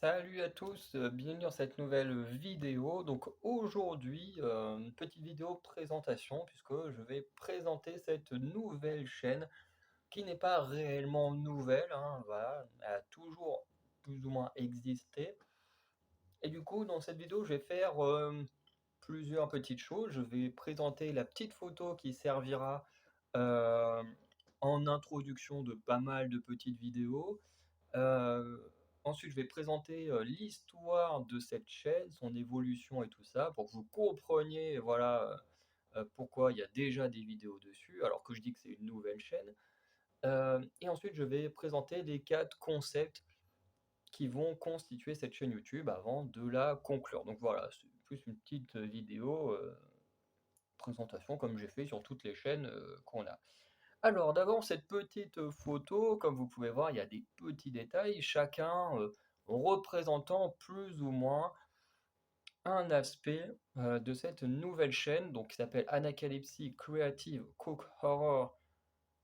Salut à tous, bienvenue dans cette nouvelle vidéo. Donc aujourd'hui, une petite vidéo présentation puisque je vais présenter cette nouvelle chaîne qui n'est pas réellement nouvelle, hein, voilà, elle a toujours plus ou moins existé. Et du coup, dans cette vidéo, je vais faire plusieurs petites choses. Je vais présenter la petite photo qui servira euh, en introduction de pas mal de petites vidéos. Heu, Ensuite, je vais présenter, l'histoire de cette chaîne, son évolution et tout ça, pour que vous compreniez, voilà, pourquoi il y a déjà des vidéos dessus, alors que je dis que c'est une nouvelle chaîne. Et ensuite, je vais présenter les 4 concepts qui vont constituer cette chaîne YouTube avant de la conclure. Donc voilà, c'est plus une petite, vidéo, présentation comme j'ai fait sur toutes les chaînes, qu'on a. Alors d'abord cette petite, photo, comme vous pouvez voir, il y a des petits détails, chacun, représentant plus ou moins un aspect, de cette nouvelle chaîne, donc qui s'appelle Anacalypsy Creative Cook Horror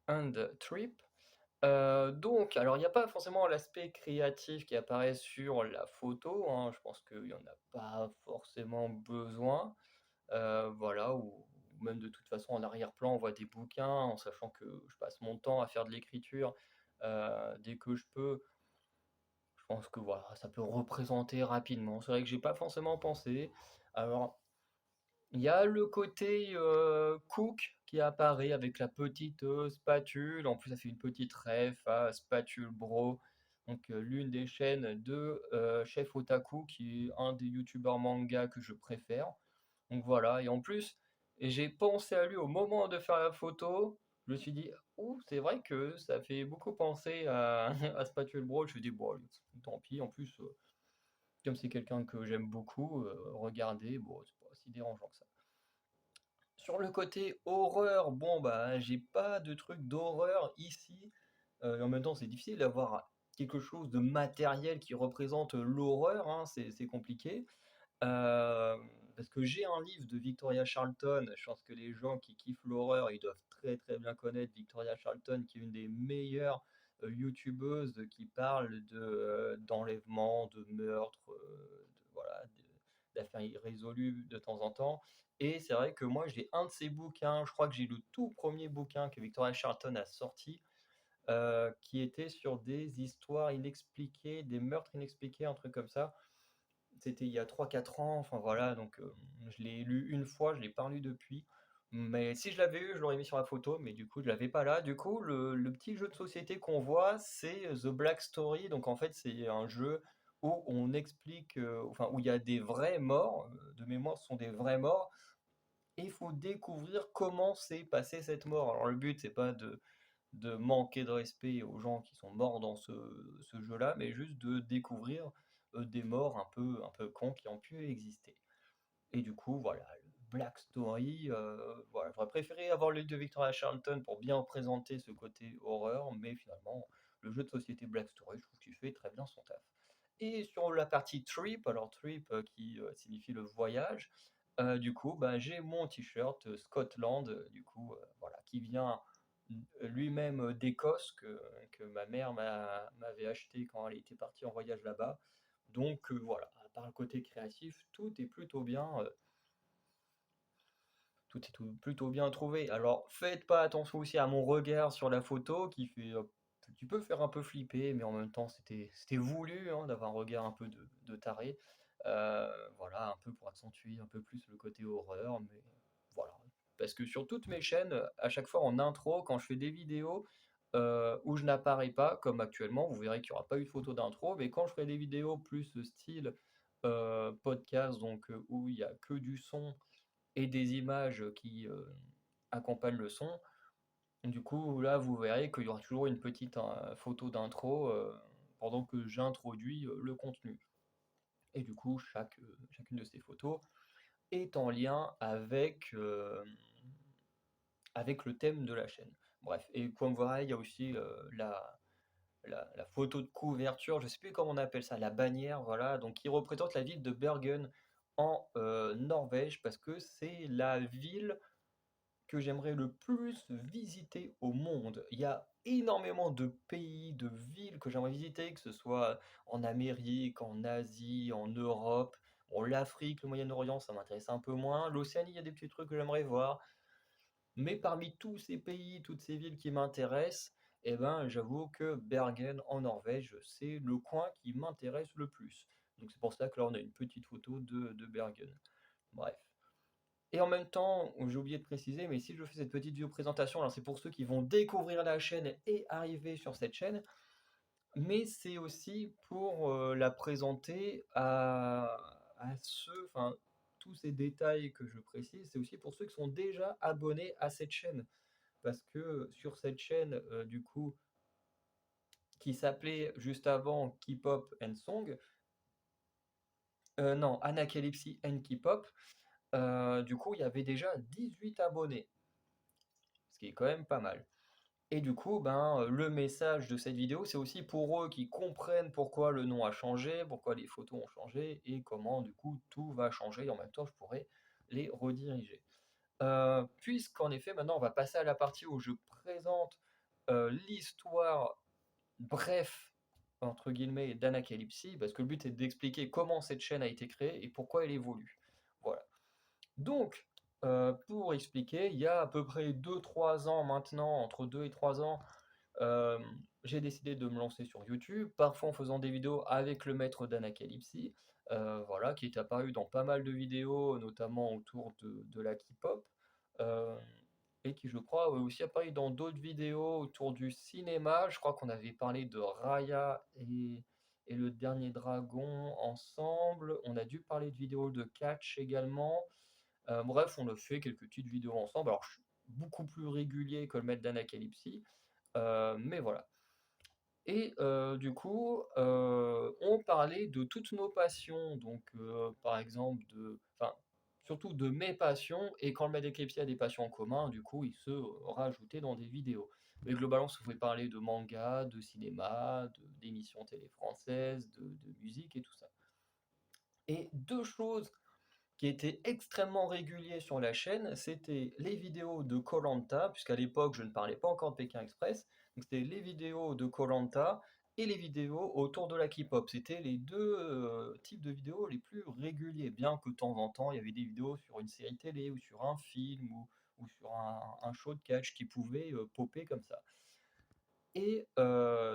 and Trip. Donc alors il n'y a pas forcément l'aspect créatif qui apparaît sur la photo, hein, je pense qu'il y en a pas forcément besoin. Voilà, ou même de toute façon en arrière-plan, on voit des bouquins, en sachant que je passe mon temps à faire de l'écriture, dès que je peux. Je pense que voilà, ça peut représenter rapidement. C'est vrai que j'ai pas forcément pensé. Alors, il y a le côté, cook qui apparaît avec la petite, spatule. En plus, ça fait une petite ref à Spatule Bro, donc l'une des chaînes de, Chef Otaku, qui est un des youtubeurs manga que je préfère. Donc voilà, et en plus, j'ai pensé à lui au moment de faire la photo. Je me suis dit, ouh, c'est vrai que ça fait beaucoup penser à, à Spatule Bro. Je me suis dit, bon, tant pis. En plus, comme c'est quelqu'un que j'aime beaucoup, regarder, bon, c'est pas si dérangeant que ça. Sur le côté horreur, bon, bah, j'ai pas de truc d'horreur ici. Et en même temps, c'est difficile d'avoir quelque chose de matériel qui représente l'horreur, hein, c'est compliqué. Parce que j'ai un livre de Victoria Charlton. Je pense que les gens qui kiffent l'horreur, ils doivent très très bien connaître Victoria Charlton, qui est une des meilleures youtubeuses qui parle d'enlèvement, de meurtres, voilà, d'affaires irrésolues de temps en temps. Et c'est vrai que moi, j'ai un de ses bouquins, je crois que j'ai le tout premier bouquin que Victoria Charlton a sorti, qui était sur des histoires inexpliquées, des meurtres inexpliqués, un truc comme ça. C'était il y a 3 4 ans, enfin voilà, donc je l'ai lu une fois, je l'ai pas relu depuis. Mais si je l'avais eu, je l'aurais mis sur la photo, mais du coup, je l'avais pas là. Du coup, le petit jeu de société qu'on voit, c'est The Black Story. Donc en fait, c'est un jeu où on explique, enfin, où il y a des vrais morts, de mémoire, ce sont des vrais morts, et il faut découvrir comment s'est passée cette mort. Alors le but, c'est pas de manquer de respect aux gens qui sont morts dans ce jeu-là, mais juste de découvrir, des morts un peu cons qui ont pu exister. Et du coup, voilà, le Black Story, voilà, j'aurais préféré avoir le livre de Victoria Charlton pour bien présenter ce côté horreur, mais finalement, le jeu de société Black Story, je trouve qu'il fait très bien son taf. Et sur la partie trip, alors trip, qui, signifie le voyage, du coup, bah, j'ai mon t-shirt, Scotland, du coup, voilà, qui vient lui-même, d'Écosse, que ma mère m'avait acheté quand elle était partie en voyage là-bas. Donc voilà, à part le côté créatif, tout est plutôt bien trouvé. Alors faites pas attention aussi à mon regard sur la photo qui fait, qui peut faire un peu flipper, mais en même temps c'était voulu, hein, d'avoir un regard un peu de taré. Voilà, un peu pour accentuer un peu plus le côté horreur, mais voilà. Parce que sur toutes mes chaînes, à chaque fois en intro, quand je fais des vidéos, où je n'apparais pas, comme actuellement, vous verrez qu'il y aura pas eu de photo d'intro, mais quand je ferai des vidéos plus, style, podcast, donc où il y a que du son et des images qui, accompagnent le son. Du coup, là, vous verrez qu'il y aura toujours une petite, photo d'intro, pendant que j'introduis, le contenu. Et du coup, chacune de ces photos est en lien avec le thème de la chaîne. Bref, et comme vous verrez, il y a aussi, la photo de couverture, je sais plus comment on appelle ça, la bannière, voilà, donc qui représente la ville de Bergen en, Norvège, parce que c'est la ville que j'aimerais le plus visiter au monde. Il y a énormément de pays, de villes que j'aimerais visiter, que ce soit en Amérique, en Asie, en Europe. Bon, l'Afrique, le Moyen-Orient, ça m'intéresse un peu moins. L'Océanie, il y a des petits trucs que j'aimerais voir. Mais parmi tous ces pays, toutes ces villes qui m'intéressent, eh ben, j'avoue que Bergen en Norvège, c'est le coin qui m'intéresse le plus. Donc c'est pour ça que là, on a une petite photo de Bergen. Bref. Et en même temps, j'ai oublié de préciser, mais si je fais cette petite vidéo présentation, alors c'est pour ceux qui vont découvrir la chaîne et arriver sur cette chaîne, mais c'est aussi pour la présenter à ceux, enfin, tous ces détails que je précise, c'est aussi pour ceux qui sont déjà abonnés à cette chaîne. Parce que sur cette chaîne, du coup, qui s'appelait juste avant K-pop and Song, non, Anacalypsy and K-pop, du coup, il y avait déjà 18 abonnés, ce qui est quand même pas mal. Et du coup, ben, le message de cette vidéo, c'est aussi pour eux qui comprennent pourquoi le nom a changé, pourquoi les photos ont changé, et comment, du coup, tout va changer, et en même temps, je pourrais les rediriger. Puisqu'en effet, maintenant, on va passer à la partie où je présente l'histoire bref, entre guillemets, d'Anacalypsy, parce que le but est d'expliquer comment cette chaîne a été créée et pourquoi elle évolue. Voilà. Donc, pour expliquer, il y a à peu près 2-3 ans maintenant, entre 2 et 3 ans, euh, j'ai décidé de me lancer sur YouTube, parfois en faisant des vidéos avec le maître d'Anacalypsy, voilà, qui est apparu dans pas mal de vidéos, notamment autour de la K-pop. Euh, et qui, je crois, a aussi apparu dans d'autres vidéos autour du cinéma. Je crois qu'on avait parlé de Raya et le Dernier Dragon ensemble. On a dû parler de vidéos de catch également. Bref, on a fait quelques petites vidéos ensemble. Alors, je suis beaucoup plus régulier que le maître d'Anacalypsy, mais voilà. Et du coup, on parlait de toutes nos passions, donc par exemple enfin, surtout de mes passions, et quand le mec d'éclipse a des passions en commun, du coup, il se rajoutait dans des vidéos. Mais globalement, ça pouvait parler de manga, de cinéma, d'émissions télé françaises, de musique et tout ça. Et deux choses qui étaient extrêmement réguliers sur la chaîne, c'était les vidéos de koh, puisqu'à l'époque je ne parlais pas encore de Pékin Express, donc c'était les vidéos de koh et les vidéos autour de la K-pop. C'était les deux types de vidéos les plus réguliers, bien que de temps en temps il y avait des vidéos sur une série télé ou sur un film ou sur un show de catch qui pouvaient popper comme ça. Et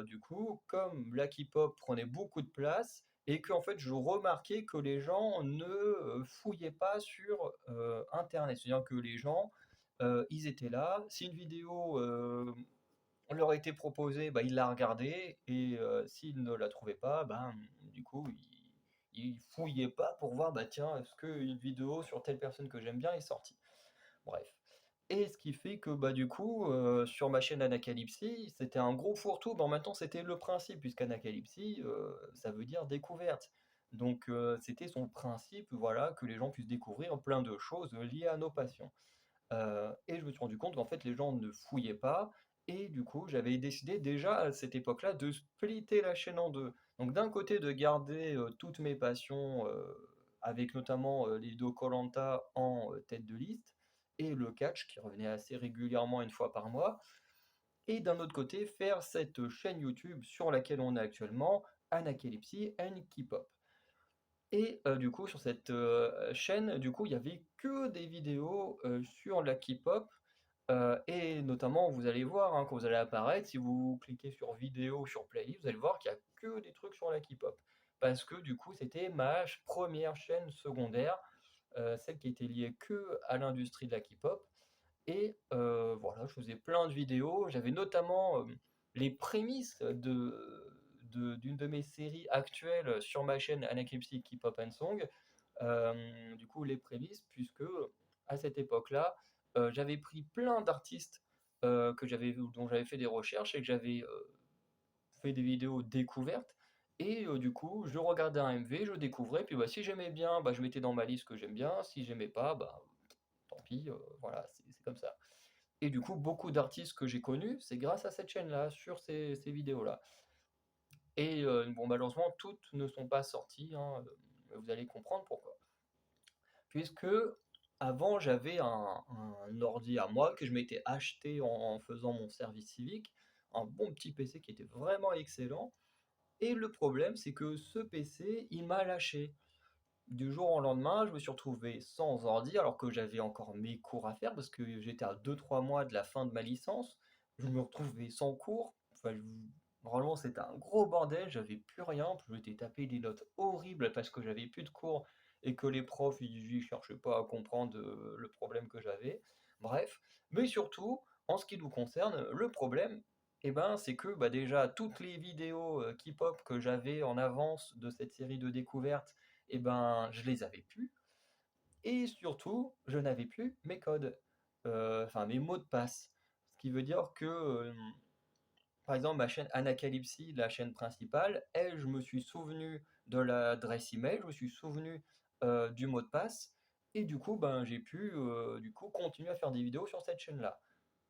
du coup, comme la K-pop prenait beaucoup de place, et que en fait, je remarquais que les gens ne fouillaient pas sur Internet. C'est-à-dire que les gens, ils étaient là. Si une vidéo leur était proposée, bah, ils la regardaient, et s'ils ne la trouvaient pas, ben, du coup, ils fouillaient pas pour voir, bah tiens, est-ce qu'une vidéo sur telle personne que j'aime bien est sortie. Bref. Et ce qui fait que bah, du coup, sur ma chaîne Anacalypsy, c'était un gros fourre-tout, mais en même temps, c'était le principe, puisqu'Anacalypsy, ça veut dire découverte. Donc, c'était son principe, voilà, que les gens puissent découvrir plein de choses liées à nos passions. Et je me suis rendu compte qu'en fait, les gens ne fouillaient pas, et du coup, j'avais décidé déjà à cette époque-là de splitter la chaîne en deux. Donc, d'un côté, de garder toutes mes passions, avec notamment les vidéos koh en tête de liste, et le catch qui revenait assez régulièrement une fois par mois. Et d'un autre côté, faire cette chaîne YouTube sur laquelle on est actuellement, Anacalypsy and K-pop. Et du coup, sur cette chaîne, du coup, il y avait que des vidéos sur la K-pop. Et notamment, vous allez voir, hein, quand vous allez apparaître, si vous cliquez sur vidéo ou sur playlist, vous allez voir qu'il n'y a que des trucs sur la K-pop. Parce que du coup, c'était ma première chaîne secondaire, celle qui était liée que à l'industrie de la K-pop. Et voilà, je faisais plein de vidéos. J'avais notamment les prémices d'une de mes séries actuelles sur ma chaîne Anacalypsy K-pop and Song. Du coup, les prémices, puisque à cette époque-là, j'avais pris plein d'artistes dont j'avais fait des recherches et que j'avais fait des vidéos découvertes. Et du coup, je regardais un MV, je découvrais, puis bah, si j'aimais bien, bah, je mettais dans ma liste que j'aime bien. Si j'aimais pas, bah, tant pis, voilà, c'est comme ça. Et du coup, beaucoup d'artistes que j'ai connus, c'est grâce à cette chaîne-là, sur ces vidéos-là. Et bon, malheureusement, toutes ne sont pas sorties, hein, vous allez comprendre pourquoi. Puisque Avant, j'avais un ordi à moi que je m'étais acheté en faisant mon service civique, un bon petit PC qui était vraiment excellent et le problème, c'est que ce PC, il m'a lâché. Du jour au lendemain, je me suis retrouvé sans ordi alors que j'avais encore mes cours à faire parce que j'étais à 2 3 mois de la fin de ma licence. Je me retrouvais sans cours. Enfin, vraiment, c'était un gros bordel. J'avais plus rien. Je m'étais tapé des notes horribles parce que j'avais plus de cours et que les profs ils cherchaient pas à comprendre le problème que j'avais. Bref, mais surtout, en ce qui nous concerne, le problème, eh ben, c'est que bah, déjà toutes les vidéos K-pop que j'avais en avance de cette série de découvertes eh ben, je les avais plus. Et surtout, je n'avais plus mes codes, enfin mes mots de passe. Ce qui veut dire que, par exemple, ma chaîne Anacalypsy, la chaîne principale, elle, je me suis souvenu de l'adresse email, je me suis souvenu du mot de passe, et du coup, ben, j'ai pu du coup, continuer à faire des vidéos sur cette chaîne-là.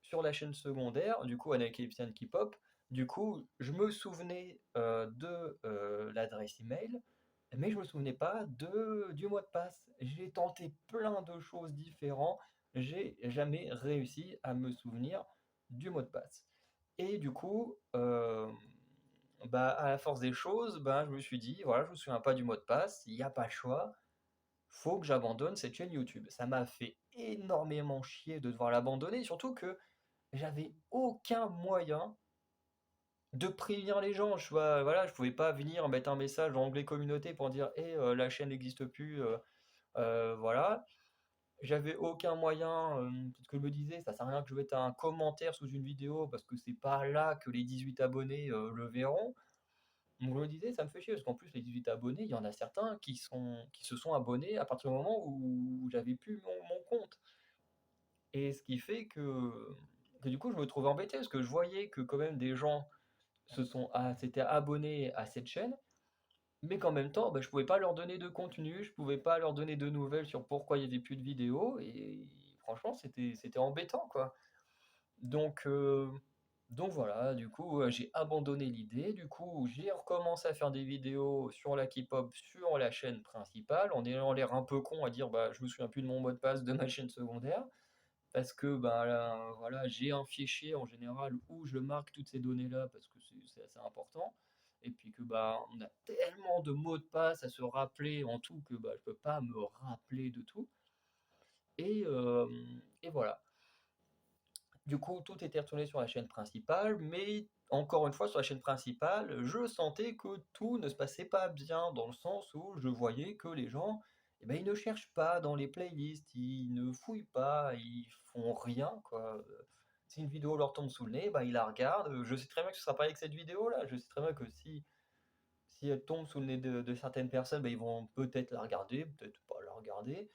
Sur la chaîne secondaire, du coup, Anacalypsy and K-pop, du coup, je me souvenais de l'adresse email, mais je me souvenais pas du mot de passe. J'ai tenté plein de choses différentes, j'ai jamais réussi à me souvenir du mot de passe. Et du coup, bah, à la force des choses, ben, je me suis dit, voilà, je me souviens pas du mot de passe, il n'y a pas le choix, faut que j'abandonne cette chaîne YouTube. Ça m'a fait énormément chier de devoir l'abandonner, surtout que j'avais aucun moyen de prévenir les gens. Voilà, je pouvais pas venir mettre un message en onglet communauté pour dire, la chaîne n'existe plus, voilà. J'avais aucun moyen, parce que je me disais: «Ça sert à rien que je mette un commentaire sous une vidéo parce que c'est pas là que les 18 abonnés, le verront». Donc je me disais: «Ça me fait chier» parce qu'en plus les 18 abonnés, il y en a certains qui se sont abonnés à partir du moment où j'avais plus mon compte et ce qui fait que du coup je me trouvais embêté parce que je voyais que quand même des gens s'étaient abonnés à cette chaîne, mais qu'en même temps, bah, je pouvais pas leur donner de contenu, je pouvais pas leur donner de nouvelles sur pourquoi il y avait plus de vidéos et franchement c'était embêtant quoi. Donc heu, donc voilà, du coup, j'ai abandonné l'idée, du coup, j'ai recommencé à faire des vidéos sur la K-pop sur la chaîne principale, en ayant l'air un peu con à dire: «Bah, je me souviens plus de mon mot de passe de ma chaîne secondaire». Parce que, bah, là, voilà, j'ai un fichier en général où je marque toutes ces données-là parce que c'est assez important. Et puis que, bah, on a tellement de mots de passe à se rappeler en tout que, bah, je peux pas me rappeler de tout. Et voilà. Du coup, tout était retourné sur la chaîne principale, mais encore une fois, sur la chaîne principale, je sentais que tout ne se passait pas bien, dans le sens où je voyais que les gens, eh ben, ils ne cherchent pas dans les playlists, ils ne fouillent pas, ils font rien, quoi. Si une vidéo leur tombe sous le nez, bah, ils la regardent. Je sais très bien que ce sera pas avec cette vidéo-là. Je sais très bien que si elle tombe sous le nez de certaines personnes, bah, ils vont peut-être la regarder, peut-être pas la regarder.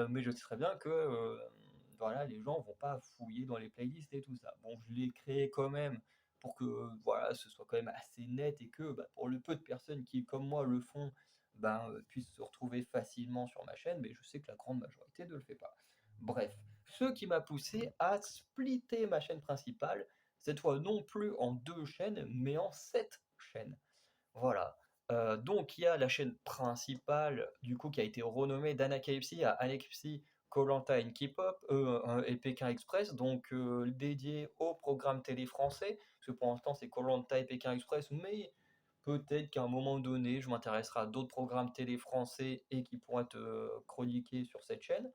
Mais je sais très bien que voilà, les gens vont pas fouiller dans les playlists et tout ça. Bon, je l'ai créé quand même pour que voilà, ce soit quand même assez net et que bah, pour le peu de personnes qui, comme moi, le font, ben, puissent se retrouver facilement sur ma chaîne, mais je sais que la grande majorité ne le fait pas. Bref, ce qui m'a poussé à splitter ma chaîne principale, cette fois non plus en 2 chaînes, mais en 7 chaînes. Voilà. Donc il y a la chaîne principale, du coup, qui a été renommée d'Anacalypsy à Anacalypsy Koh-Lanta and K-pop, et Pékin Express, donc dédié au programme télé français, parce que pour l'instant c'est Koh-Lanta et Pékin Express, mais peut-être qu'à un moment donné, je m'intéresserai à d'autres programmes télé français et qui pourront être chroniqués sur cette chaîne.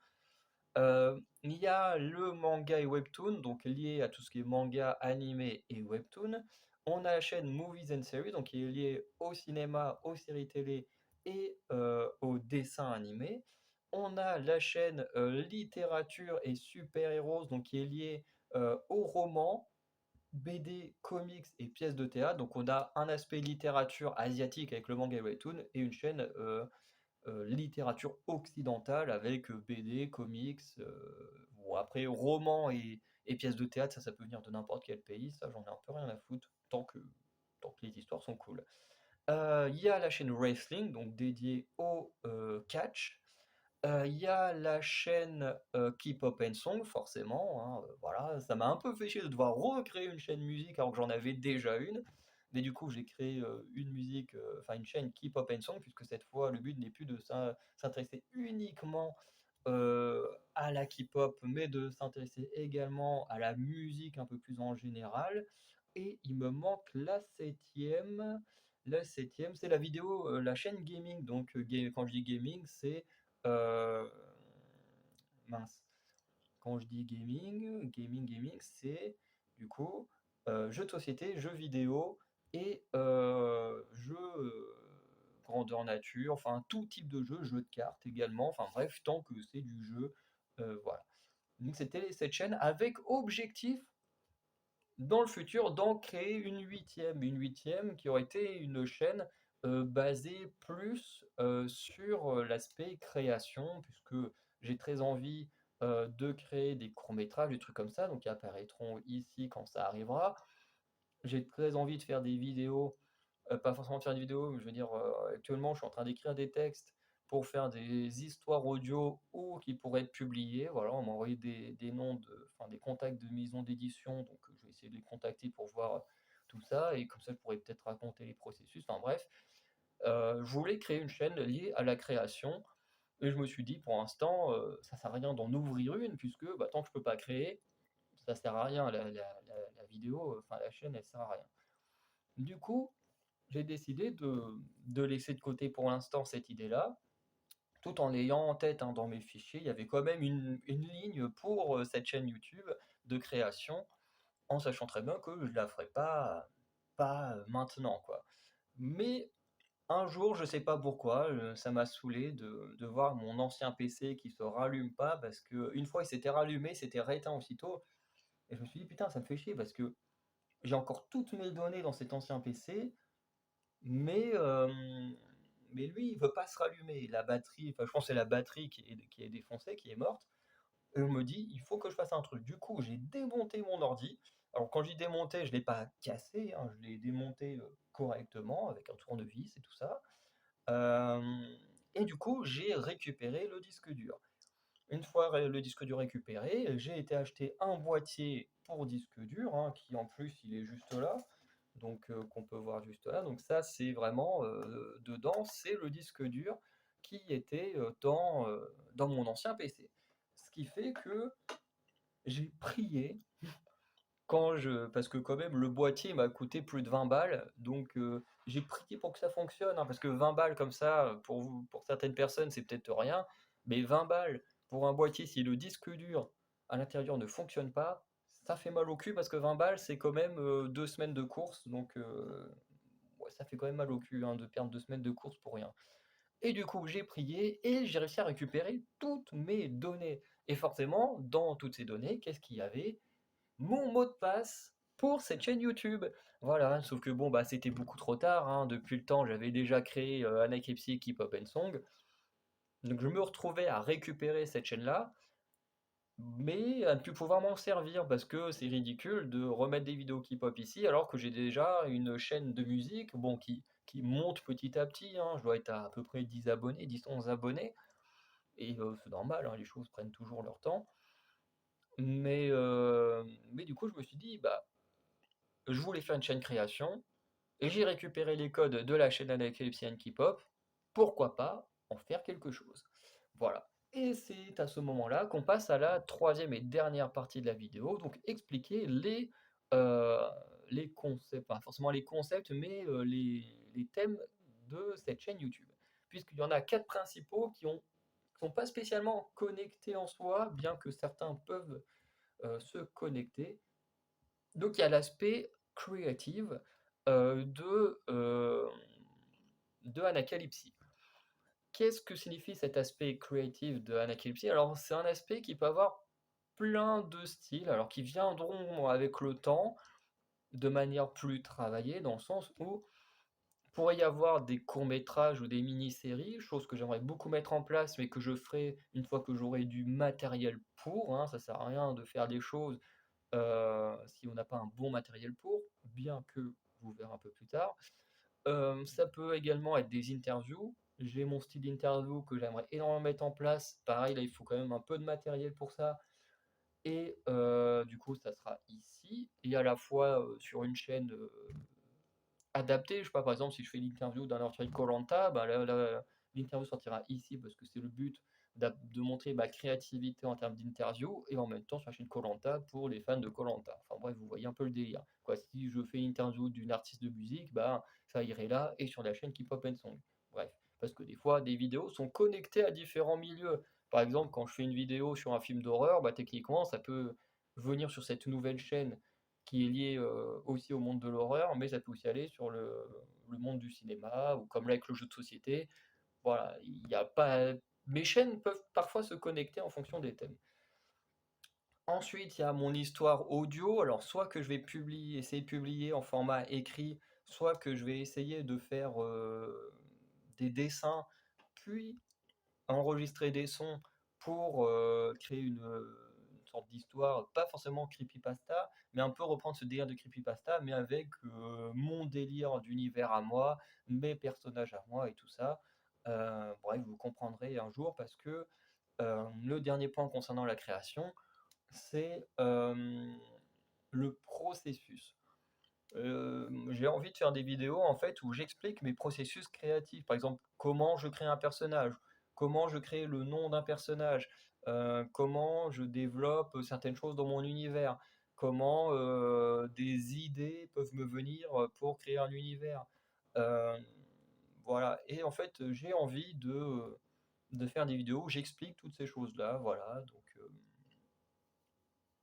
Il y a le manga et webtoon, donc lié à tout ce qui est manga, animé et webtoon. On a la chaîne Movies and Series, donc qui est liée au cinéma, aux séries télé et aux dessins animés. On a la chaîne littérature et super-héros, donc qui est liée aux romans, BD, comics et pièces de théâtre. Donc on a un aspect littérature asiatique avec le manga et webtoon et une chaîne littérature occidentale avec BD, comics, bon après romans et pièces de théâtre, ça peut venir de n'importe quel pays, ça j'en ai un peu rien à foutre, tant que les histoires sont cool. Il y a la chaîne Wrestling, donc dédiée au catch. Il y a la chaîne K-pop and Song, forcément, hein, voilà, ça m'a un peu fait chier de devoir recréer une chaîne musique alors que j'en avais déjà une. Mais du coup, j'ai créé une musique, enfin une chaîne K-pop and Song, puisque cette fois, le but n'est plus de s'intéresser uniquement à la K-pop, mais de s'intéresser également à la musique un peu plus en général. Et il me manque la septième. La septième, c'est la vidéo, la chaîne gaming. Donc, quand je dis gaming, c'est mince. Quand je dis gaming, c'est du coup jeux de société, jeux vidéo et jeux grandeur nature, enfin tout type de jeu, jeux de cartes également, enfin bref, tant que c'est du jeu, voilà. Donc c'était cette chaîne avec objectif dans le futur d'en créer une huitième qui aurait été une chaîne basée plus sur l'aspect création, puisque j'ai très envie de créer des courts-métrages, des trucs comme ça, donc qui apparaîtront ici quand ça arrivera. J'ai très envie de faire des vidéos, pas forcément de faire des vidéos, mais je veux dire, actuellement, je suis en train d'écrire des textes pour faire des histoires audio ou qui pourraient être publiées. Voilà, on m'a envoyé des noms enfin, des contacts de maisons d'édition, donc je vais essayer de les contacter pour voir tout ça, et comme ça, je pourrais peut-être raconter les processus. Enfin bref, je voulais créer une chaîne liée à la création, et je me suis dit, pour l'instant, ça sert à rien d'en ouvrir une, puisque bah, tant que je peux pas créer, ça sert à rien. La vidéo, enfin la chaîne, elle sert à rien. Du coup, j'ai décidé de laisser de côté pour l'instant cette idée-là, tout en l'ayant en tête hein, dans mes fichiers. Il y avait quand même une ligne pour cette chaîne YouTube de création, en sachant très bien que je ne la ferai pas maintenant, quoi. Mais un jour, je ne sais pas pourquoi, ça m'a saoulé de voir mon ancien PC qui se rallume pas, parce que une fois il s'était rallumé, c'était rééteint aussitôt. Et je me suis dit, putain, ça me fait chier, parce que j'ai encore toutes mes données dans cet ancien PC, mais, mais lui, il veut pas se rallumer. La batterie, enfin, je pense que c'est la batterie qui est défoncée, qui est morte. Et on me dit, il faut que je fasse un truc. Du coup, j'ai démonté mon ordi. Alors, quand j'ai démonté, je ne l'ai pas cassé, hein, je l'ai démonté correctement avec un tournevis et tout ça. Euh, et du coup, j'ai récupéré le disque dur. Une fois le disque dur récupéré, j'ai été acheter un boîtier pour disque dur, hein, qui en plus il est juste là, donc qu'on peut voir juste là. Donc ça c'est vraiment dedans, c'est le disque dur qui était dans mon ancien PC. Ce qui fait que j'ai prié parce que quand même le boîtier m'a coûté plus de 20 balles, donc j'ai prié pour que ça fonctionne, hein, parce que 20 balles comme ça, pour vous, pour certaines personnes, c'est peut-être rien, mais 20 balles pour un boîtier, si le disque dur à l'intérieur ne fonctionne pas, ça fait mal au cul, parce que 20 balles, c'est quand même 2 semaines de course, donc ouais, ça fait quand même mal au cul hein, de perdre 2 semaines de course pour rien. Et du coup, j'ai prié et j'ai réussi à récupérer toutes mes données. Et forcément, dans toutes ces données, qu'est-ce qu'il y avait? Mon mot de passe pour cette chaîne YouTube. Voilà, sauf que bon, bah, c'était beaucoup trop tard, hein. Depuis le temps, j'avais déjà créé Anakepsi Keep Up and Song. Donc je me retrouvais à récupérer cette chaîne-là, mais à ne plus pouvoir m'en servir parce que c'est ridicule de remettre des vidéos K-pop ici alors que j'ai déjà une chaîne de musique bon, qui monte petit à petit, hein. Je dois être à peu près 10 abonnés, 10-11 abonnés, et c'est normal, hein, les choses prennent toujours leur temps. Mais, mais du coup, je me suis dit, bah, je voulais faire une chaîne création, et j'ai récupéré les codes de la chaîne Anacalypse K-pop, pourquoi pas en faire quelque chose. Voilà. Et c'est à ce moment-là qu'on passe à la troisième et dernière partie de la vidéo, donc expliquer euh, les concepts, pas forcément les concepts, mais les thèmes de cette chaîne YouTube. Puisqu'il y en a quatre principaux qui ont sont pas spécialement connectés en soi, bien que certains peuvent se connecter. Donc il y a l'aspect creative de Anacalypse. Qu'est-ce que signifie cet aspect creative de Anacalypse? Alors c'est un aspect qui peut avoir plein de styles, alors qui viendront avec le temps de manière plus travaillée, dans le sens où il pourrait y avoir des courts-métrages ou des mini-séries, chose que j'aimerais beaucoup mettre en place, mais que je ferai une fois que j'aurai du matériel pour, hein. Ça sert à rien de faire des choses si on n'a pas un bon matériel pour, bien que vous verrez un peu plus tard. Ça peut également être des interviews. J'ai mon style d'interview que j'aimerais énormément mettre en place. Pareil, là, il faut quand même un peu de matériel pour ça. Et du coup, ça sera ici. Et à la fois sur une chaîne adaptée. Je sais pas, par exemple, si je fais l'interview d'un Arthur Koh-Lanta, bah, l'interview sortira ici parce que c'est le but de montrer ma créativité en termes d'interview et en même temps sur la chaîne koh pour les fans de koh. Enfin bref, vous voyez un peu le délire, quoi. Si je fais une interview d'une artiste de musique, bah, ça irait là et sur la chaîne K-pop and Song. Bref, parce que des fois, des vidéos sont connectées à différents milieux. Par exemple, quand je fais une vidéo sur un film d'horreur, bah, techniquement, ça peut venir sur cette nouvelle chaîne qui est liée aussi au monde de l'horreur, mais ça peut aussi aller sur le monde du cinéma ou comme là avec le jeu de société. Voilà, il y a pas. Mes chaînes peuvent parfois se connecter en fonction des thèmes. Ensuite, il y a mon histoire audio. Alors, soit que je vais essayer de publier en format écrit, soit que je vais essayer de faire des dessins, puis enregistrer des sons pour créer une sorte d'histoire, pas forcément creepypasta, mais un peu reprendre ce délire de creepypasta, mais avec mon délire d'univers à moi, mes personnages à moi et tout ça. Bref, vous comprendrez un jour parce que le dernier point concernant la création, c'est le processus. J'ai envie de faire des vidéos en fait où j'explique mes processus créatifs. Par exemple, comment je crée un personnage, comment je crée le nom d'un personnage, comment je développe certaines choses dans mon univers, comment des idées peuvent me venir pour créer un univers. Euh, voilà. Et en fait, j'ai envie de faire des vidéos où j'explique toutes ces choses-là. Voilà. Donc,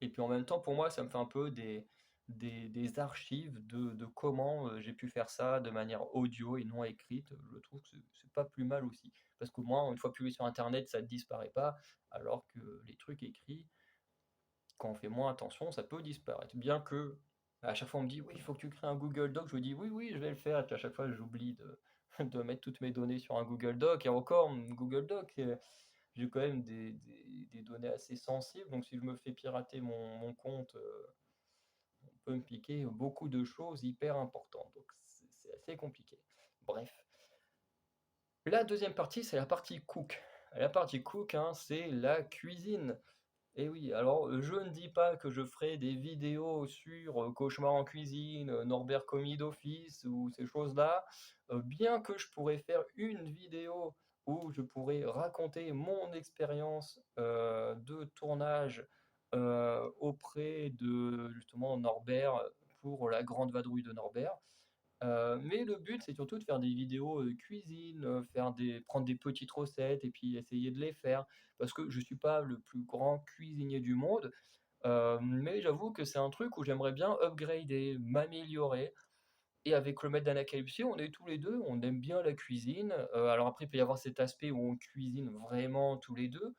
et puis en même temps, pour moi, ça me fait un peu des archives de comment j'ai pu faire ça de manière audio et non écrite. Je trouve que c'est pas plus mal aussi. Parce qu'au moins, une fois publié sur Internet, ça ne disparaît pas, alors que les trucs écrits, quand on fait moins attention, ça peut disparaître. Bien que à chaque fois on me dit oui, il faut que tu crées un Google Doc, je me dis oui, oui, je vais le faire, et puis à chaque fois j'oublie de mettre toutes mes données sur un Google Doc, et encore, Google Doc, j'ai quand même des données assez sensibles, donc si je me fais pirater mon compte, on peut me piquer beaucoup de choses hyper importantes, donc c'est assez compliqué. Bref. La deuxième partie, c'est la partie cook. La partie cook, hein, c'est la cuisine. Et oui, alors je ne dis pas que je ferai des vidéos sur Cauchemar en cuisine, Norbert commis d'office ou ces choses-là, bien que je pourrais faire une vidéo où je pourrais raconter mon expérience de tournage auprès de justement Norbert pour la grande vadrouille de Norbert. Mais le but, c'est surtout de faire des vidéos cuisine, prendre des petites recettes et puis essayer de les faire. Parce que je suis pas le plus grand cuisinier du monde, mais j'avoue que c'est un truc où j'aimerais bien upgrader, m'améliorer. Et avec le maître d'Anacalypsie, on est tous les deux, on aime bien la cuisine. Alors après, il peut y avoir cet aspect où on cuisine vraiment tous les deux,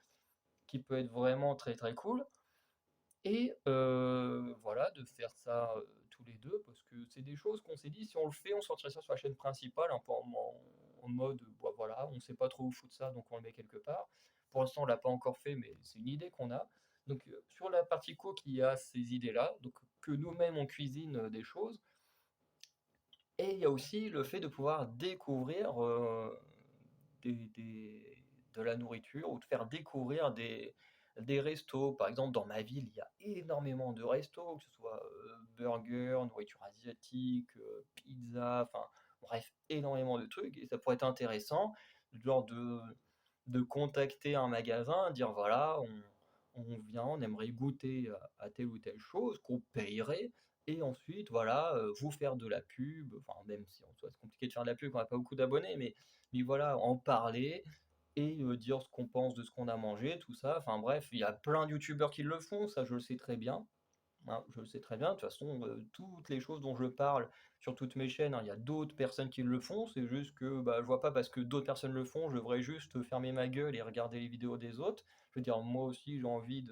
qui peut être vraiment très très cool. Et voilà, de faire ça tous les deux, parce que c'est des choses qu'on s'est dit, si on le fait, on sortirait ça sur la chaîne principale, un peu en mode, bah, voilà, on ne sait pas trop où foutre ça, donc on le met quelque part. Pour l'instant, on ne l'a pas encore fait, mais c'est une idée qu'on a. Donc sur la partie cook, il y a ces idées-là, donc que nous-mêmes on cuisine des choses. Et il y a aussi le fait de pouvoir découvrir de la nourriture ou de faire découvrir des restos. Par exemple, dans ma ville, il y a énormément de restos, que ce soit burgers, nourriture asiatique, pizza, enfin bref, énormément de trucs. Et ça pourrait être intéressant, genre de contacter un magasin, dire voilà, on vient, on aimerait goûter à telle ou telle chose, qu'on payerait et ensuite, voilà, vous faire de la pub, enfin, même si en soi c'est compliqué de faire de la pub quand on n'a pas beaucoup d'abonnés, mais voilà, en parler et dire ce qu'on pense de ce qu'on a mangé, tout ça. Enfin bref, il y a plein de youtubeurs qui le font, ça je le sais très bien. Hein, je le sais très bien. De toute façon, toutes les choses dont je parle sur toutes mes chaînes, hein, il y a d'autres personnes qui le font. C'est juste que bah, je vois pas parce que d'autres personnes le font, je devrais juste fermer ma gueule et regarder les vidéos des autres. Je veux dire, moi aussi, j'ai envie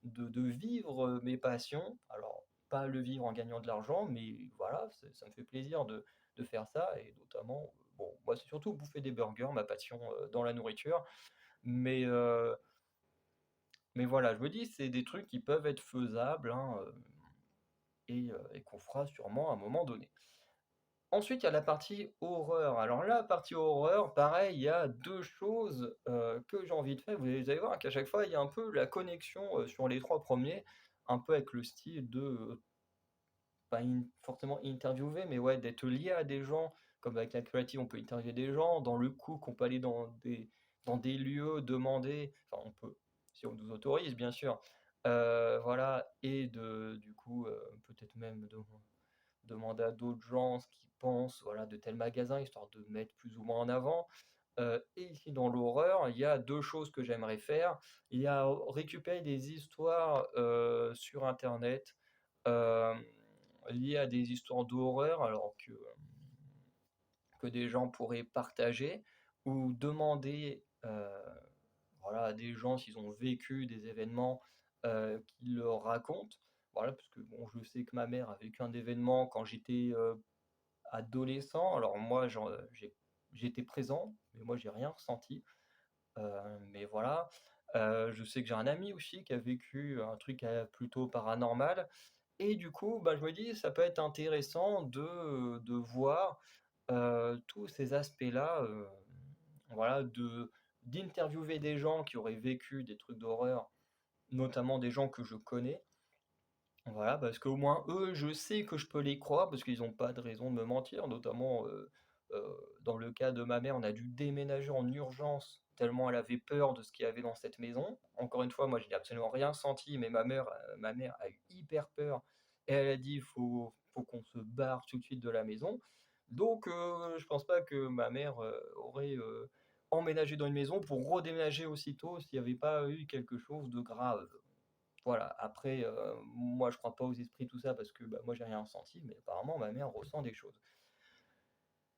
de vivre mes passions. Alors, pas le vivre en gagnant de l'argent, mais voilà, ça me fait plaisir de faire ça. Et notamment, bon, moi, c'est surtout bouffer des burgers, ma passion dans la nourriture. Mais, euh, mais voilà, je me dis, c'est des trucs qui peuvent être faisables, hein, et qu'on fera sûrement à un moment donné. Ensuite, il y a la partie horreur. Alors là, la partie horreur, pareil, il y a deux choses que j'ai envie de faire. Vous allez voir qu'à chaque fois, il y a un peu la connexion sur les trois premiers, un peu avec le style de, pas forcément interviewer, mais ouais, d'être lié à des gens, comme avec la créative, on peut interviewer des gens, dans le cook, on peut aller dans dans des lieux, demander, enfin on peut, si on nous autorise bien sûr, voilà, et du coup, peut-être même demander à d'autres gens ce qu'ils pensent, voilà, de tel magasin, histoire de mettre plus ou moins en avant. Et ici dans l'horreur, il y a 2 choses que j'aimerais faire. Il y a récupérer des histoires, sur internet, hem, liées à des histoires d'horreur, alors que des gens pourraient partager ou demander, voilà, à des gens s'ils ont vécu des événements, qu'ils le racontent. Voilà, parce que bon, je sais que ma mère a vécu un événement quand j'étais, adolescent. Alors moi, j'étais présent, mais moi j'ai rien ressenti. Mais voilà, je sais que j'ai un ami aussi qui a vécu un truc, plutôt paranormal et du coup, bah, je me dis ça peut être intéressant de voir, tous ces aspects-là, voilà, d'interviewer des gens qui auraient vécu des trucs d'horreur, notamment des gens que je connais. Voilà, parce qu'au moins eux, je sais que je peux les croire parce qu'ils ont pas de raison de me mentir, notamment, dans le cas de ma mère, on a dû déménager en urgence tellement elle avait peur de ce qu'il y avait dans cette maison. Encore une fois, moi, je n'ai absolument rien senti, mais ma mère a eu hyper peur et elle a dit: «Faut qu'on se barre tout de suite de la maison». Donc je pense pas que ma mère, aurait, emménagé dans une maison pour redéménager aussitôt s'il y avait pas eu quelque chose de grave. Voilà, après, moi je crois pas aux esprits, tout ça, parce que, bah, moi j'ai rien ressenti, mais apparemment ma mère ressent des choses.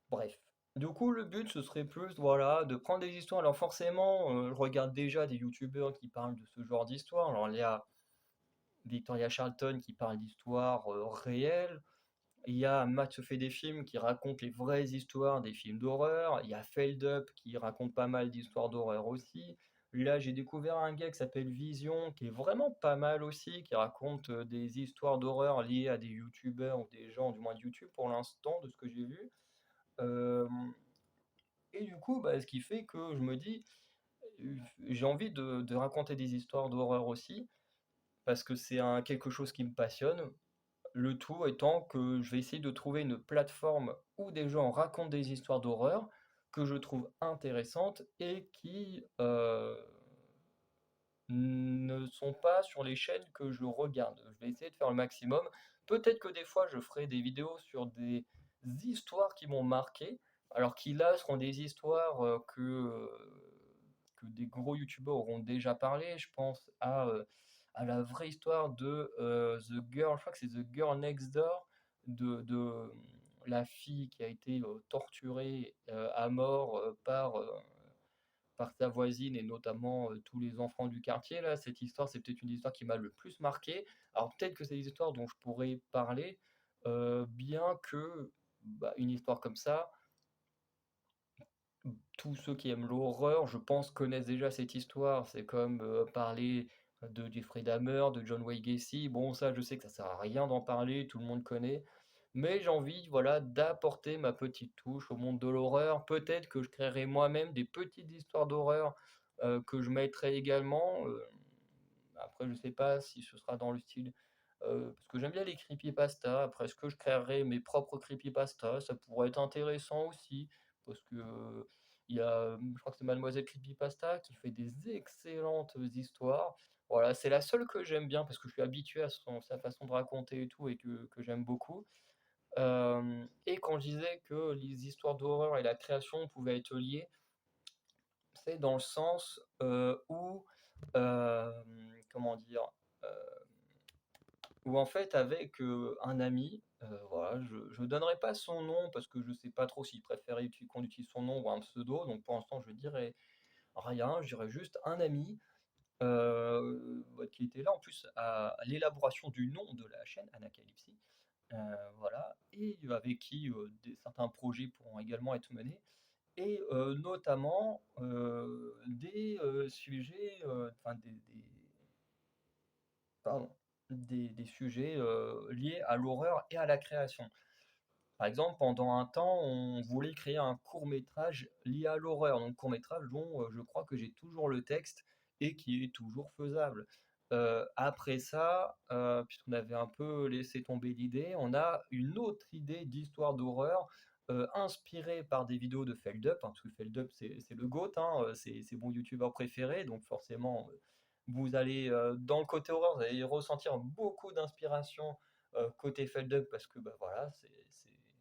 Bref. Du coup, le but, ce serait plus, voilà, de prendre des histoires. Alors forcément, je regarde déjà des youtubeurs qui parlent de ce genre d'histoire. Alors il y a Victoria Charlton qui parle d'histoires, réelles. Il y a Matt se fait des films qui raconte les vraies histoires des films d'horreur. Il y a Failed Up qui raconte pas mal d'histoires d'horreur aussi. Là, j'ai découvert un gars qui s'appelle Vision, qui est vraiment pas mal aussi, qui raconte des histoires d'horreur liées à des youtubeurs ou des gens, du moins de YouTube pour l'instant, de ce que j'ai vu. Euh, et du coup, bah, ce qui fait que je me dis, j'ai envie de raconter des histoires d'horreur aussi, parce que c'est quelque chose qui me passionne. Le tout étant que je vais essayer de trouver une plateforme où des gens racontent des histoires d'horreur que je trouve intéressantes et qui ne sont pas sur les chaînes que je regarde. Je vais essayer de faire le maximum. Peut-être que des fois je ferai des vidéos sur des histoires qui m'ont marqué, alors qui là seront des histoires que des gros youtubeurs auront déjà parlé. Je pense à la vraie histoire de The Girl, je crois que c'est The Girl Next Door, de la fille qui a été torturée à mort par sa voisine et notamment tous les enfants du quartier. Là, cette histoire, c'est peut-être une histoire qui m'a le plus marqué. Alors peut-être que c'est des histoires dont je pourrais parler, bien que bah, une histoire comme ça, tous ceux qui aiment l'horreur, je pense, connaissent déjà cette histoire. C'est comme parler de Jeffrey Dahmer, de John Wayne Gacy. Bon, ça, je sais que ça sert à rien d'en parler, tout le monde connaît. Mais j'ai envie, voilà, d'apporter ma petite touche au monde de l'horreur. Peut-être que je créerai moi-même des petites histoires d'horreur que je mettrai également. Après, je sais pas si ce sera dans le style. Parce que j'aime bien les creepypasta. Après, est-ce que je créerai mes propres creepypasta? Ça pourrait être intéressant aussi. Parce que il y a, je crois que c'est Mademoiselle Creepypasta qui fait des excellentes histoires. Voilà, c'est la seule que j'aime bien parce que je suis habitué à sa façon de raconter et tout et que j'aime beaucoup. Et quand je disais que les histoires d'horreur et la création pouvaient être liées, c'est dans le sens où, comment dire, euh, où en fait avec un ami, voilà, je ne donnerai pas son nom parce que je sais pas trop s'il préférait qu'on utilise son nom ou un pseudo, donc pour l'instant je dirais rien, je dirais juste un ami bah, qui était là en plus à l'élaboration du nom de la chaîne, Anacalypsie, voilà, et avec qui certains projets pourront également être menés et notamment des sujets, enfin pardon, des sujets liés à l'horreur et à la création. Par exemple, pendant un temps, on voulait créer un court-métrage lié à l'horreur, donc court-métrage dont je crois que j'ai toujours le texte et qui est toujours faisable. Après ça, puisqu'on avait un peu laissé tomber l'idée, on a une autre idée d'histoire d'horreur inspiré par des vidéos de Feldup, hein, parce que Feldup c'est le GOAT, hein, c'est mon youtubeur préféré, donc forcément, vous allez, dans le côté horreur, vous allez ressentir beaucoup d'inspiration, côté Feldup parce que, bah, voilà,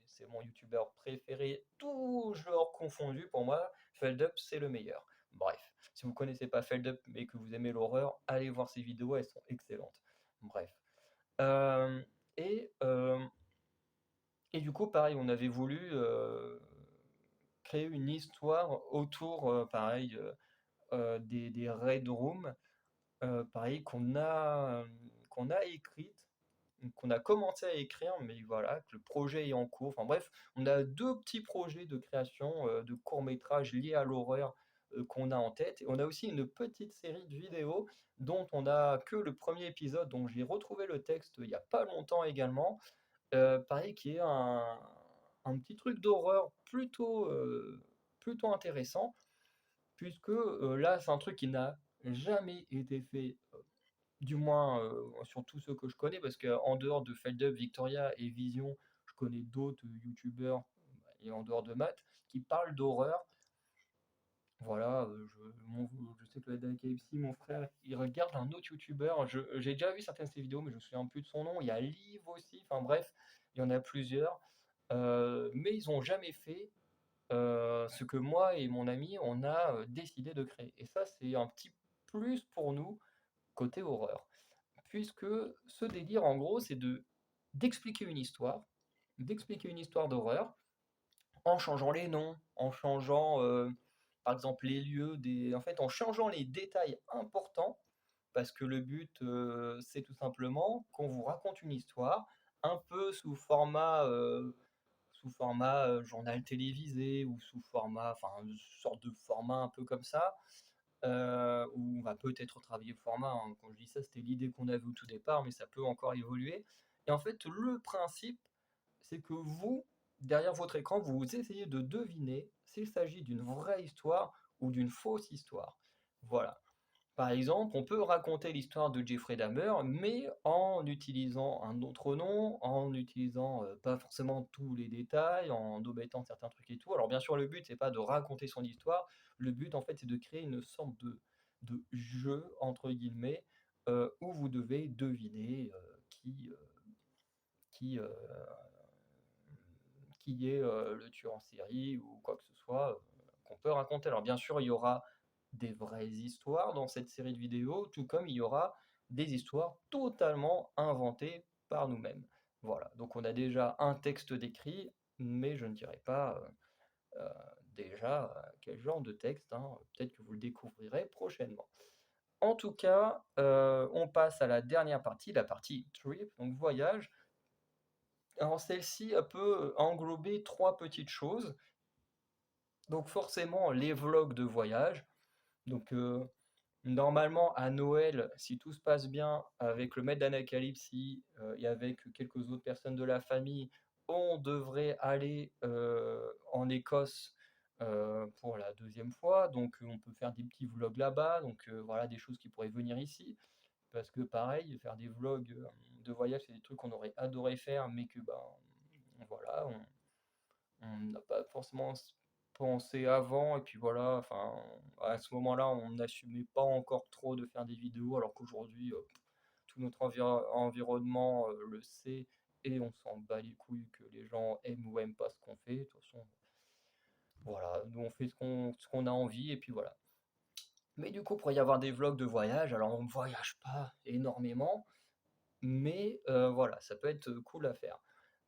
c'est mon youtubeur préféré, tout genre confondu pour moi, Feldup c'est le meilleur. Bref, si vous connaissez pas Feldup mais que vous aimez l'horreur, allez voir ses vidéos, elles sont excellentes. Bref, hem et hem et du coup, pareil, on avait voulu, créer une histoire autour, pareil, des raid rooms, pareil qu'on a écrite, qu'on a commencé à écrire, mais voilà, que le projet est en cours. Enfin bref, on a 2 petits projets de création, de courts-métrages liés à l'horreur, qu'on a en tête et on a aussi une petite série de vidéos dont on a que le premier épisode, donc j'ai retrouvé le texte il y a pas longtemps également. Pareil qui est un petit truc d'horreur plutôt intéressant puisque, là, c'est un truc qui n'a jamais été fait, du moins, sur tous ceux que je connais parce qu'en dehors de Feldup, Victoria et Vision, je connais d'autres youtubeurs et en dehors de Matt qui parlent d'horreur. Voilà, je sais que la KFC, mon frère, il regarde un autre youtubeur, j'ai déjà vu certaines de ses vidéos, mais je me souviens plus de son nom. Il y a Liv aussi, enfin bref, il y en a plusieurs. Mais ils ont jamais fait, ce que moi et mon ami, on a, décidé de créer et ça, c'est un petit plus pour nous, côté horreur. Puisque ce délire, en gros, c'est d'expliquer une histoire d'horreur en changeant les noms, en changeant, par exemple les lieux, en fait, en changeant les détails importants, parce que le but, c'est tout simplement qu'on vous raconte une histoire, un peu sous format journal télévisé ou sous format, enfin, une sorte de format un peu comme ça, où on va peut-être travailler le format, hein. Quand je dis ça, c'était l'idée qu'on avait au tout départ, mais ça peut encore évoluer. Et en fait, le principe, c'est que vous, derrière votre écran, vous essayez de deviner s'il s'agit d'une vraie histoire ou d'une fausse histoire. Voilà. Par exemple, on peut raconter l'histoire de Jeffrey Dahmer, mais en utilisant un autre nom, en utilisant pas forcément tous les détails, en omettant certains trucs et tout. Alors bien sûr, le but, c'est pas de raconter son histoire, le but, en fait, c'est de créer une sorte de jeu, entre guillemets, où vous devez deviner qui, qui est le tueur en série ou quoi que ce soit qu'on peut raconter. Alors bien sûr, il y aura des vraies histoires dans cette série de vidéos, tout comme il y aura des histoires totalement inventées par nous-mêmes. Voilà, donc on a déjà un texte décrit, mais je ne dirais pas déjà quel genre de texte, hein. Peut-être que vous le découvrirez prochainement. En tout cas, on passe à la dernière partie, la partie trip, donc voyage. Alors celle-ci, elle peut englober trois petites choses. Donc forcément, les vlogs de voyage. Donc normalement, à Noël, si tout se passe bien, avec le maître d'Anacalypsie et avec quelques autres personnes de la famille, on devrait aller en Écosse pour la deuxième fois. Donc on peut faire des petits vlogs là-bas. Donc voilà, des choses qui pourraient venir ici. Parce que pareil, faire des vlogs de voyage, c'est des trucs qu'on aurait adoré faire, mais que ben voilà, on n'a pas forcément pensé avant, et puis voilà, enfin, à ce moment-là, on n'assumait pas encore trop de faire des vidéos, alors qu'aujourd'hui, tout notre environnement le sait, et on s'en bat les couilles que les gens aiment ou aiment pas ce qu'on fait. De toute façon, voilà, nous on fait ce qu'on a envie, et puis voilà. Mais du coup, pour y avoir des vlogs de voyage, alors on ne voyage pas énormément, mais voilà, ça peut être cool à faire.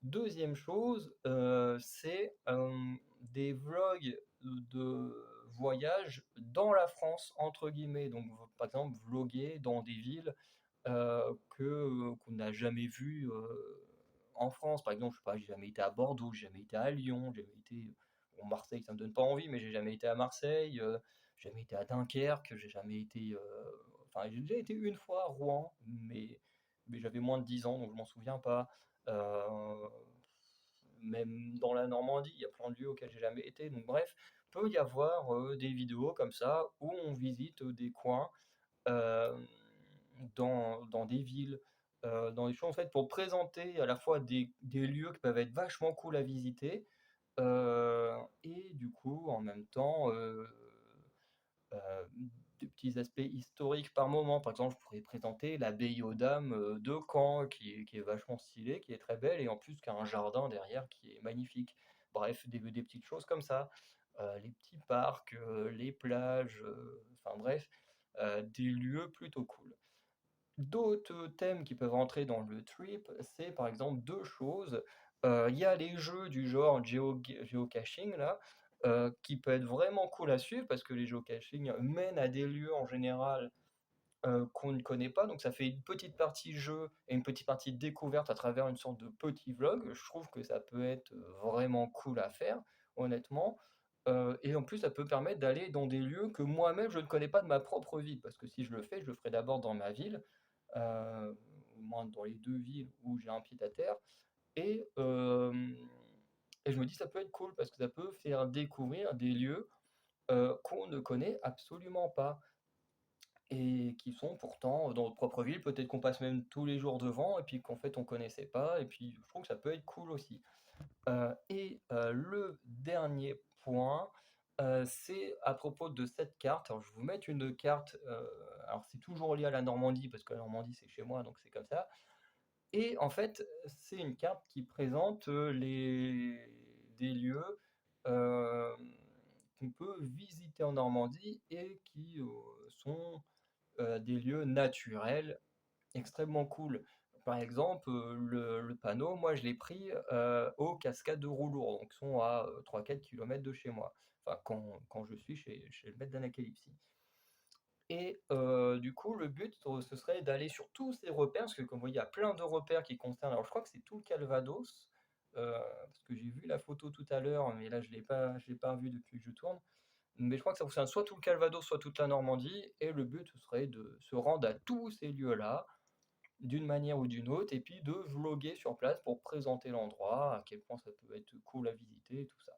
Deuxième chose, c'est des vlogs de voyage dans la France, entre guillemets. Donc, par exemple, vloguer dans des villes qu'on n'a jamais vues en France. Par exemple, je sais pas, j'ai jamais été à Bordeaux, j'ai jamais été à Lyon, j'ai jamais été. Bon, Marseille, ça me donne pas envie, mais j'ai jamais été à Marseille, j'ai jamais été à Dunkerque, j'ai jamais été. Enfin, j'ai déjà été une fois à Rouen, mais j'avais moins de 10 ans, donc je m'en souviens pas. Euh, Même dans la Normandie, il y a plein de lieux auxquels j'ai jamais été. Donc bref, peut y avoir des vidéos comme ça où on visite des coins euh, dans des villes, dans des choses en fait pour présenter à la fois des lieux qui peuvent être vachement cool à visiter, Et du coup, en même temps, des petits aspects historiques par moment. Par exemple, je pourrais présenter l'abbaye aux dames, de Caen qui est vachement stylée, qui est très belle et en plus qui a un jardin derrière qui est magnifique. Bref, des petites choses comme ça. Les petits parcs, les plages, enfin bref, des lieux plutôt cool. D'autres thèmes qui peuvent entrer dans le trip, c'est par exemple 2 choses. Il y a les jeux du genre géocaching là, qui peut être vraiment cool à suivre parce que les géocaching mènent à des lieux en général, qu'on ne connaît pas, donc ça fait une petite partie jeu et une petite partie découverte à travers une sorte de petit vlog. Je trouve que ça peut être, vraiment cool à faire, honnêtement, et en plus ça peut permettre d'aller dans des lieux que moi-même je ne connais pas de ma propre ville. Parce que si je le fais, je le ferai d'abord dans ma ville, au moins dans les 2 villes où j'ai un pied à terre et je me dis: «Ça peut être cool» parce que ça peut faire découvrir des lieux, qu'on ne connaît absolument pas et qui sont pourtant dans notre propre ville. Peut-être qu'on passe même tous les jours devant et puis qu'en fait on connaissait pas et puis je trouve que ça peut être cool aussi. Le dernier point, c'est à propos de cette carte. Alors je vais vous mettre une carte, alors c'est toujours lié à la Normandie parce que la Normandie c'est chez moi donc c'est comme ça et en fait, c'est une carte qui présente, les des lieux, hem, qu'on peut visiter en Normandie et qui, sont des lieux naturels extrêmement cool. Par exemple, le panneau, moi je l'ai pris, aux cascades de Roulour, donc qui sont à, 3-4 kilomètres de chez moi. Enfin quand je suis chez le maître d'Anacalypse et du coup, le but, ce serait d'aller sur tous ces repères, parce que comme vous voyez, il y a plein de repères qui concernent alors je crois que c'est tout le Calvados, parce que j'ai vu la photo tout à l'heure, mais là je l'ai pas vu depuis que je tourne. Mais je crois que ça concerne soit tout le Calvados, soit toute la Normandie et le but, ce serait de se rendre à tous ces lieux-là, d'une manière ou d'une autre et puis de vloguer sur place pour présenter l'endroit, à quel point ça peut être cool à visiter et tout ça.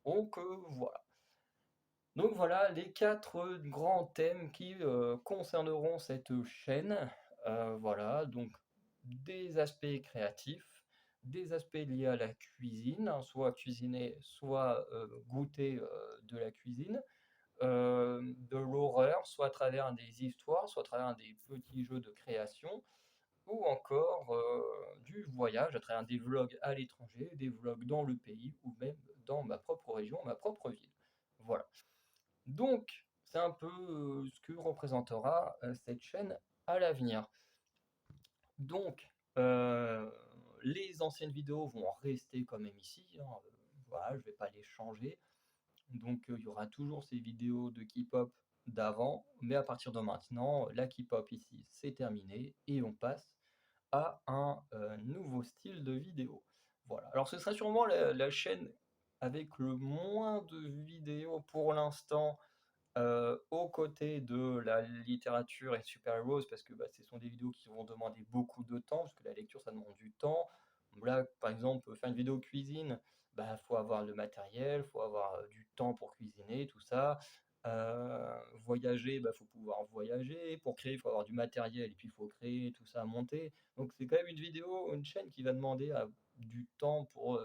Donc voilà. Donc voilà les 4 grands thèmes qui, concerneront cette chaîne. Voilà, donc des aspects créatifs, des aspects liés à la cuisine, hein, soit cuisiner, soit, goûter, de la cuisine, de l'horreur, soit à travers des histoires, soit à travers des petits jeux de création ou encore, du voyage à travers des vlogs à l'étranger, des vlogs dans le pays ou même dans ma propre région, ma propre ville. Voilà. Donc, c'est un peu, ce que représentera, cette chaîne à l'avenir. Donc, les anciennes vidéos vont rester quand même ici, hein, voilà, je vais pas les changer. Donc, il y aura toujours ces vidéos de K-pop d'avant, mais à partir de maintenant, la K-pop ici, c'est terminé et on passe à un, nouveau style de vidéo. Voilà. Alors ce sera sûrement la chaîne avec le moins de vidéos pour l'instant, aux côtés de la littérature et super-héros parce que, bah, ce sont des vidéos qui vont demander beaucoup de temps, parce que la lecture ça demande du temps. Là, par exemple, faire une vidéo cuisine, bah, faut avoir le matériel, faut avoir, du temps pour cuisiner, tout ça. Voyager, bah, faut pouvoir voyager. Pour créer, il faut avoir du matériel et puis il faut créer tout ça à monter. Donc c'est quand même une vidéo, une chaîne qui va demander, du temps pour,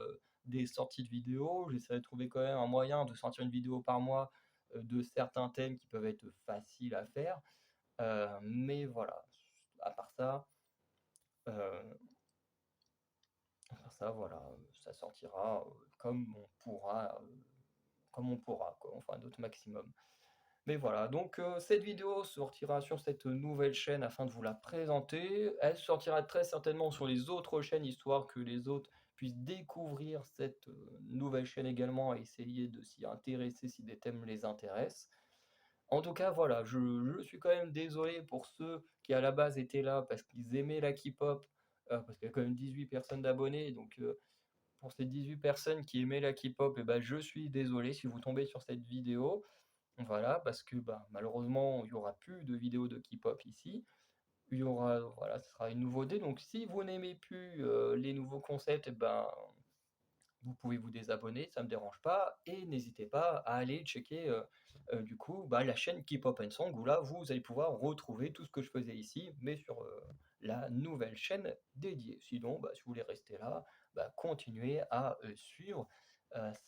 des sorties de vidéos. J'essaierai de trouver quand même un moyen de sortir une vidéo par mois, de certains thèmes qui peuvent être faciles à faire. Mais voilà, à part ça, heu, voilà, ça sortira, comme on pourra quoi, on fera notre maximum. Mais voilà, donc cette vidéo sortira sur cette nouvelle chaîne afin de vous la présenter. Elle sortira très certainement sur les autres chaînes, histoire que les autres puissent découvrir cette, nouvelle chaîne également et essayer de s'y intéresser si des thèmes les intéressent. En tout cas, voilà, je suis quand même désolé pour ceux qui à la base étaient là parce qu'ils aimaient la K-pop, parce qu'il y a quand même 18 personnes d'abonnés, donc pour ces 18 personnes qui aimaient la K-pop et bah, je suis désolé si vous tombez sur cette vidéo. Voilà, parce que, bah, malheureusement, il y aura plus de vidéos de K-pop ici. Il y aura voilà, ce sera une nouveauté, donc si vous n'aimez plus, les nouveaux concepts et ben vous pouvez vous désabonner, ça me dérange pas et n'hésitez pas à aller checker, du coup, bah, la chaîne K-pop and Song où là, vous allez pouvoir retrouver tout ce que je faisais ici, mais sur, la nouvelle chaîne dédiée. Sinon, bah, si vous voulez rester là, bah, continuez à, suivre,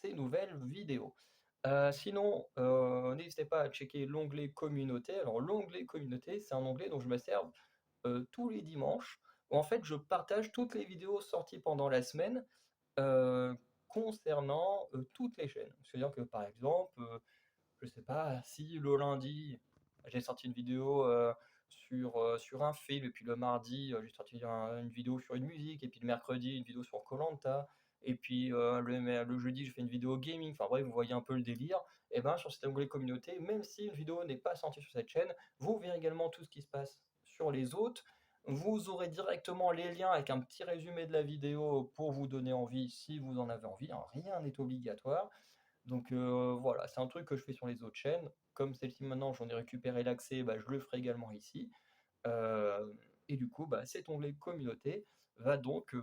ces nouvelles vidéos. Sinon, n'hésitez pas à checker l'onglet communauté. Alors l'onglet communauté, c'est un onglet dont je me sers tous les dimanches, où en fait je partage toutes les vidéos sorties pendant la semaine, concernant, toutes les chaînes. C'est-à-dire que par exemple, je sais pas, si le lundi, j'ai sorti une vidéo, sur un film et puis le mardi, j'ai sorti une vidéo sur une musique et puis le mercredi, une vidéo sur koh et puis, le jeudi, je fais une vidéo gaming. Enfin bref, vous voyez un peu le délire et ben, sur cet onglet communauté, même si une vidéo n'est pas sortie sur cette chaîne, vous verrez également tout ce qui se passe sur les autres. Vous aurez directement les liens avec un petit résumé de la vidéo pour vous donner envie si vous en avez envie, hein, rien n'est obligatoire. Donc voilà, c'est un truc que je fais sur les autres chaînes. Comme celle-ci maintenant, j'en ai récupéré l'accès, bah, je le ferai également ici. Et du coup, bah, cet onglet communauté va donc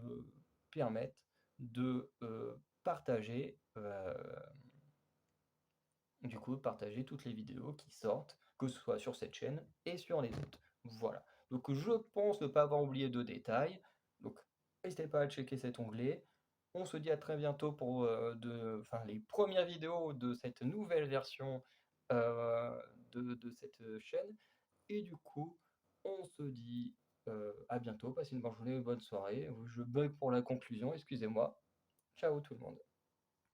permettre de partager, partager toutes les vidéos qui sortent, que ce soit sur cette chaîne et sur les autres. Voilà. Donc je pense ne pas avoir oublié de détails. Donc n'hésitez pas à checker cet onglet. On se dit à très bientôt pour les premières vidéos de cette nouvelle version de cette chaîne. Et du coup, on se dit à bientôt. Passez une bonne journée, une bonne soirée. Je bug pour la conclusion, excusez-moi. Ciao tout le monde.